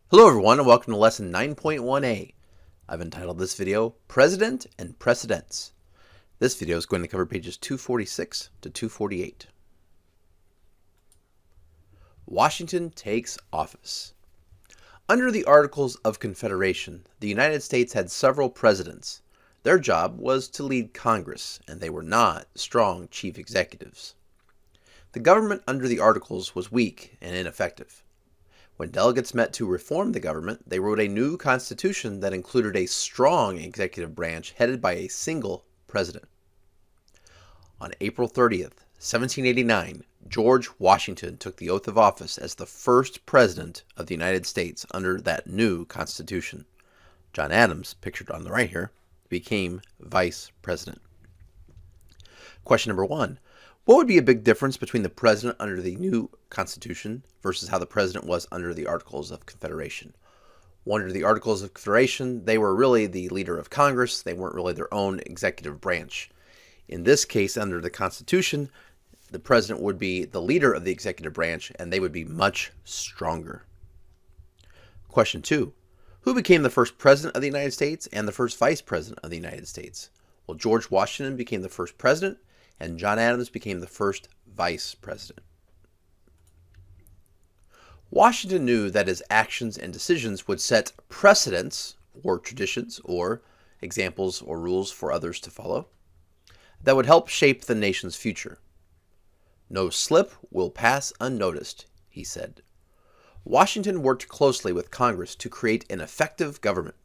Hello everyone and welcome to lesson 9.1A. I've entitled this video President and Precedents. This video is going to cover pages 246 to 248. Washington takes office. Under the Articles of Confederation, the United States had several presidents. Their job was to lead Congress, and they were not strong chief executives. The government under the Articles was weak and ineffective. When delegates met to reform the government, they wrote a new constitution that included a strong executive branch headed by a single president. On April 30th, 1789, George Washington took the oath of office as the first president of the United States under that new constitution. John Adams, pictured on the right here, became vice president. Question number 1. What would be a big difference between the president under the new Constitution versus how the president was under the Articles of Confederation? Under the Articles of Confederation, they were really the leader of Congress. They weren't really their own executive branch. In this case, under the Constitution, the president would be the leader of the executive branch, and they would be much stronger. Question 2. Who became the first president of the United States and the first vice president of the United States? Well, George Washington became the first president, and John Adams became the first vice president. Washington knew that his actions and decisions would set precedents, or traditions, or examples or rules for others to follow, that would help shape the nation's future. "No slip will pass unnoticed," he said. Washington worked closely with Congress to create an effective government.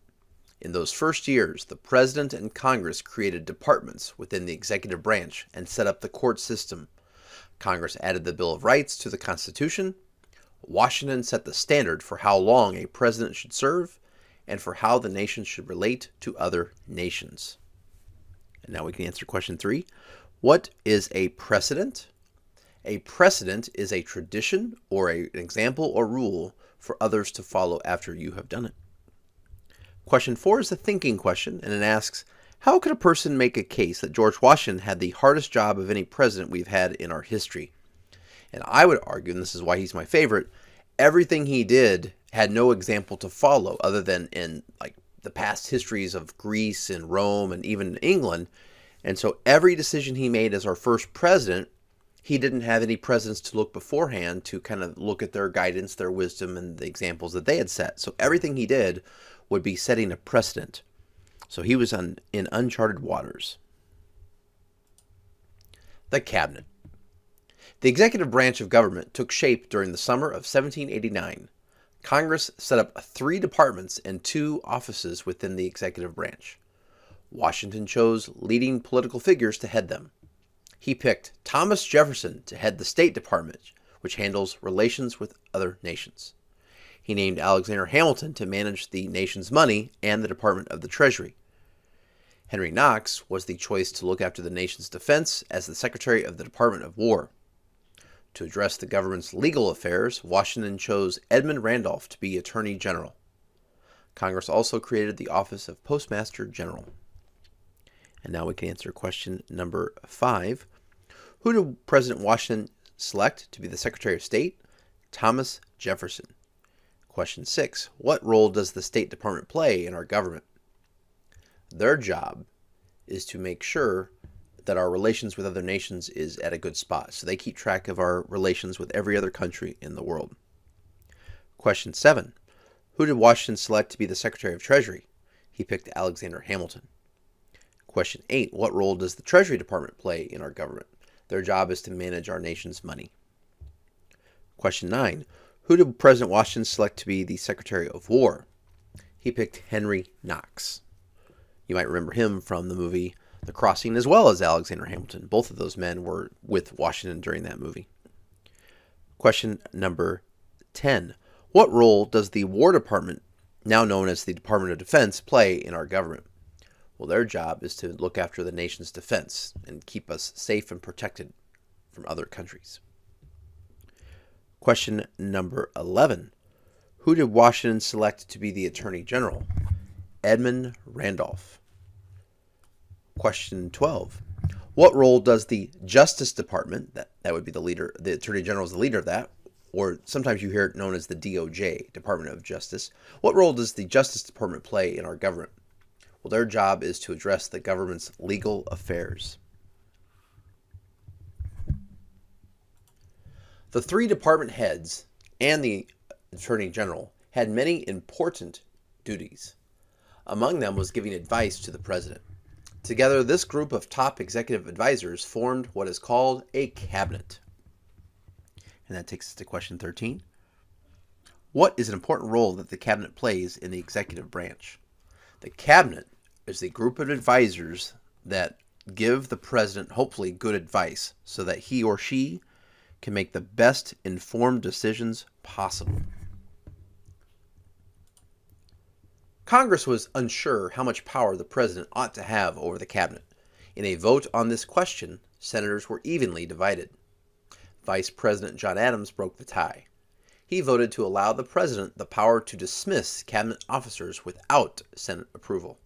In those first years, the President and Congress created departments within the executive branch and set up the court system. Congress added the Bill of Rights to the Constitution. Washington set the standard for how long a president should serve and for how the nation should relate to other nations. And now we can answer question 3. What is a precedent? A precedent is a tradition or an example or rule for others to follow after you have done it. Question 4 is a thinking question, and it asks, how could a person make a case that George Washington had the hardest job of any president we've had in our history? And I would argue, and this is why he's my favorite, everything he did had no example to follow other than in the past histories of Greece and Rome and even England. And so every decision he made as our first president, he didn't have any presidents to look beforehand to kind of look at their guidance, their wisdom, and the examples that they had set. So everything he did would be setting a precedent. So he was in uncharted waters. The Cabinet. The executive branch of government took shape during the summer of 1789. Congress set up 3 departments and 2 offices within the executive branch. Washington chose leading political figures to head them. He picked Thomas Jefferson to head the State Department, which handles relations with other nations. He named Alexander Hamilton to manage the nation's money and the Department of the Treasury. Henry Knox was the choice to look after the nation's defense as the Secretary of the Department of War. To address the government's legal affairs, Washington chose Edmund Randolph to be Attorney General. Congress also created the office of Postmaster General. And now we can answer question number 5. Who did President Washington select to be the Secretary of State? Thomas Jefferson. Question 6. What role does the State Department play in our government? Their job is to make sure that our relations with other nations is at a good spot. So they keep track of our relations with every other country in the world. Question 7. Who did Washington select to be the Secretary of Treasury? He picked Alexander Hamilton. Question 8. What role does the Treasury Department play in our government? Their job is to manage our nation's money. Question 9. Who did President Washington select to be the Secretary of War? He picked Henry Knox. You might remember him from the movie The Crossing as well as Alexander Hamilton. Both of those men were with Washington during that movie. Question number 10. What role does the War Department, now known as the Department of Defense, play in our government? Well, their job is to look after the nation's defense and keep us safe and protected from other countries. Question number 11. Who did Washington select to be the Attorney General? Edmund Randolph. Question 12. What role does the Justice Department, that would be the leader, the Attorney General is the leader of that, or sometimes you hear it known as the DOJ, Department of Justice. What role does the Justice Department play in our government? Well, their job is to address the government's legal affairs. The three department heads and the Attorney General had many important duties. Among them was giving advice to the president. Together, this group of top executive advisors formed what is called a cabinet. And that takes us to question 13. What is an important role that the cabinet plays in the executive branch? The cabinet is the group of advisors that give the president hopefully good advice so that he or she can make the best informed decisions possible. Congress was unsure how much power the president ought to have over the cabinet. In a vote on this question, senators were evenly divided. Vice President John Adams broke the tie. He voted to allow the president the power to dismiss cabinet officers without Senate approval.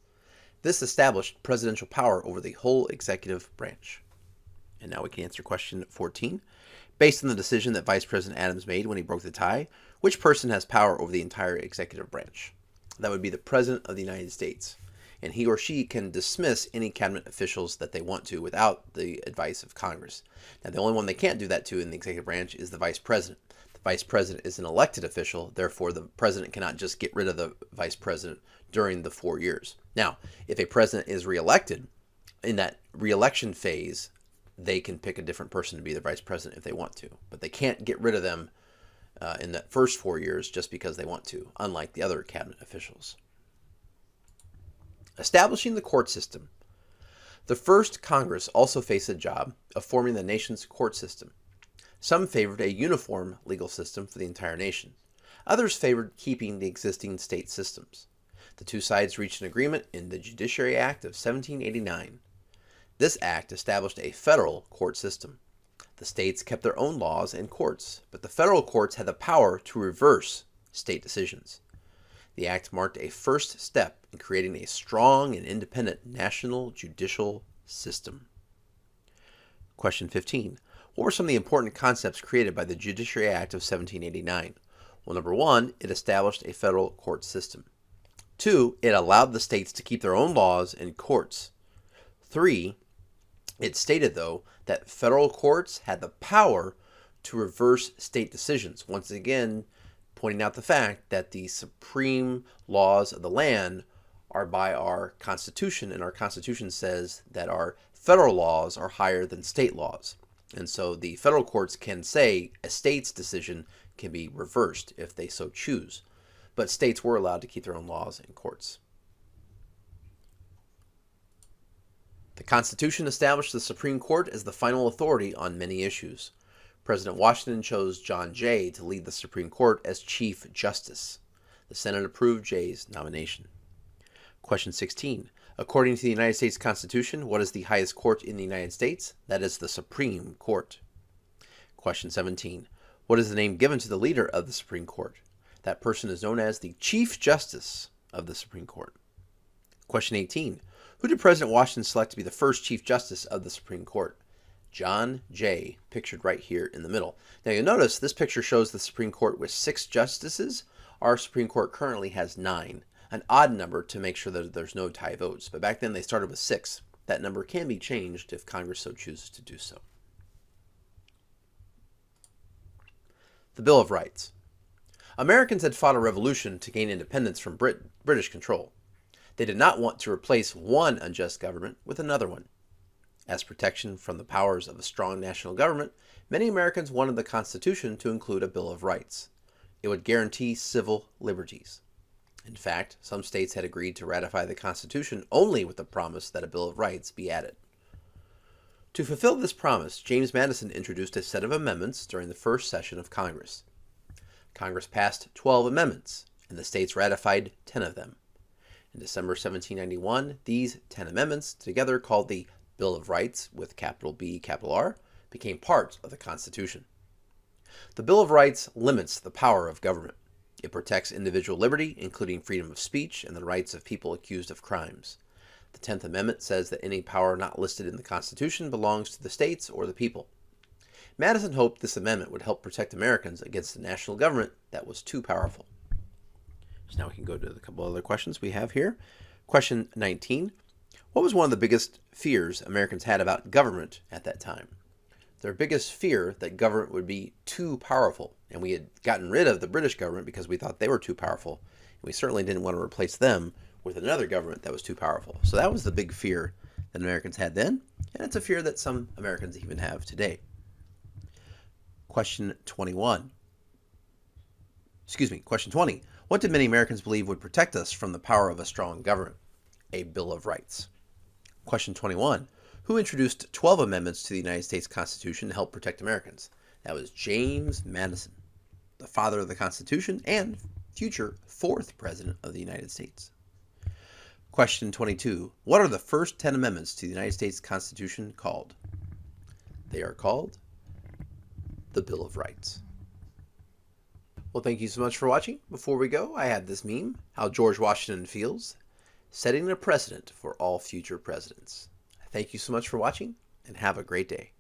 This established presidential power over the whole executive branch. And now we can answer question 14. Based on the decision that Vice President Adams made when he broke the tie, which person has power over the entire executive branch? That would be the President of the United States. And he or she can dismiss any cabinet officials that they want to without the advice of Congress. Now, the only one they can't do that to in the executive branch is the Vice President. The Vice President is an elected official, therefore the President cannot just get rid of the Vice President during the 4 years. Now, if a President is reelected, in that reelection phase, they can pick a different person to be the Vice President if they want to. But they can't get rid of them in the first 4 years just because they want to, unlike the other cabinet officials. Establishing the court system. The first Congress also faced the job of forming the nation's court system. Some favored a uniform legal system for the entire nation. Others favored keeping the existing state systems. The two sides reached an agreement in the Judiciary Act of 1789. This act established a federal court system. The states kept their own laws and courts, but the federal courts had the power to reverse state decisions. The act marked a first step in creating a strong and independent national judicial system. Question 15. What were some of the important concepts created by the Judiciary Act of 1789? Well, number one, it established a federal court system. 2, it allowed the states to keep their own laws and courts. 3, it stated, though, that federal courts had the power to reverse state decisions, once again pointing out the fact that the supreme laws of the land are by our Constitution, and our Constitution says that our federal laws are higher than state laws. And so the federal courts can say a state's decision can be reversed if they so choose. But states were allowed to keep their own laws and courts. The Constitution established the Supreme Court as the final authority on many issues. President Washington chose John Jay to lead the Supreme Court as Chief Justice. The Senate approved Jay's nomination. Question 16. According to the United States Constitution, what is the highest court in the United States? That is the Supreme Court. Question 17. What is the name given to the leader of the Supreme Court? That person is known as the Chief Justice of the Supreme Court. Question 18. Who did President Washington select to be the first Chief Justice of the Supreme Court? John Jay, pictured right here in the middle. Now you'll notice this picture shows the Supreme Court with 6 justices. Our Supreme Court currently has 9, an odd number to make sure that there's no tie votes. But back then they started with 6. That number can be changed if Congress so chooses to do so. The Bill of Rights. Americans had fought a revolution to gain independence from British control. They did not want to replace one unjust government with another one. As protection from the powers of a strong national government, many Americans wanted the Constitution to include a Bill of Rights. It would guarantee civil liberties. In fact, some states had agreed to ratify the Constitution only with the promise that a Bill of Rights be added. To fulfill this promise, James Madison introduced a set of amendments during the first session of Congress. Congress passed 12 amendments, and the states ratified 10 of them. In December 1791, these 10 amendments, together called the Bill of Rights with capital B, capital R, became part of the Constitution. The Bill of Rights limits the power of government. It protects individual liberty, including freedom of speech and the rights of people accused of crimes. The 10th Amendment says that any power not listed in the Constitution belongs to the states or the people. Madison hoped this amendment would help protect Americans against a national government that was too powerful. So now we can go to a couple other questions we have here. Question 19. What was one of the biggest fears Americans had about government at that time? Their biggest fear that government would be too powerful, and we had gotten rid of the British government because we thought they were too powerful, and we certainly didn't want to replace them with another government that was too powerful. So that was the big fear that Americans had then, and it's a fear that some Americans even have today. Question 21. Question 20. What did many Americans believe would protect us from the power of a strong government? A Bill of Rights. Question 21. Who introduced 12 amendments to the United States Constitution to help protect Americans? That was James Madison, the father of the Constitution and future 4th President of the United States. Question 22. What are the first 10 amendments to the United States Constitution called? They are called the Bill of Rights. Well, thank you so much for watching. Before we go, I had this meme, how George Washington feels, setting a precedent for all future presidents. Thank you so much for watching, and have a great day.